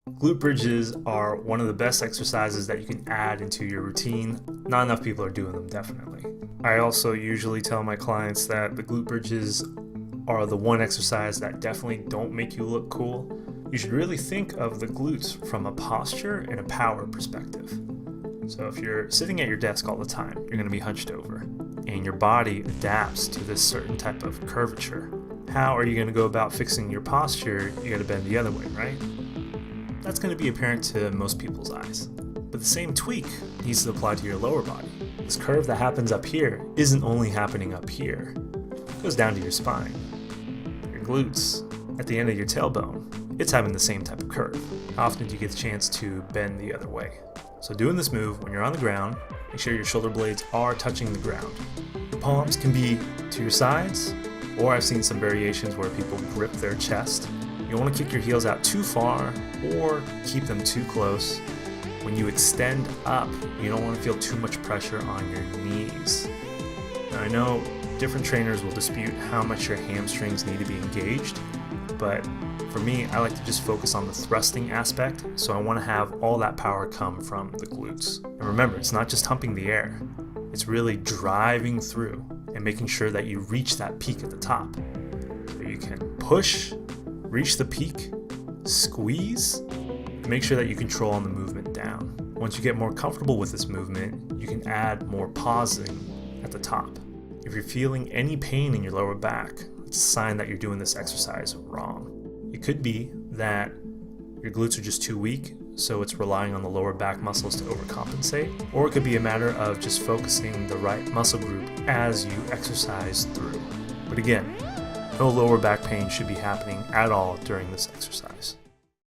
Glute bridges are one of the best exercises that you can add into your routine. Not enough people are doing them, definitely. I also usually tell my clients that the glute bridges are the one exercise that definitely don't make you look cool. You should really think of the glutes from a posture and a power perspective. So if you're sitting at your desk all the time, you're going to be hunched over, and your body adapts to this certain type of curvature. How are you going to go about fixing your posture? You got to bend the other way, right? That's going to be apparent to most people's eyes. But the same tweak needs to apply to your lower body. This curve that happens up here isn't only happening up here. It goes down to your spine. Your glutes, at the end of your tailbone, it's having the same type of curve. How often do you get the chance to bend the other way? So doing this move, when you're on the ground, make sure your shoulder blades are touching the ground. The palms can be to your sides, or I've seen some variations where people grip their chest. You don't want to kick your heels out too far or keep them too close. When you extend up, you don't want to feel too much pressure on your knees. Now, I know different trainers will dispute how much your hamstrings need to be engaged, but for me, I like to just focus on the thrusting aspect, so I want to have all that power come from the glutes. And remember, it's not just humping the air, it's really driving through and making sure that you reach that peak at the top. So you can push, reach the peak, squeeze, and make sure that you control on the movement down. Once you get more comfortable with this movement, you can add more pausing at the top. If you're feeling any pain in your lower back, it's a sign that you're doing this exercise wrong. It could be that your glutes are just too weak, so it's relying on the lower back muscles to overcompensate, or it could be a matter of just focusing the right muscle group as you exercise through. But again, no lower back pain should be happening at all during this exercise.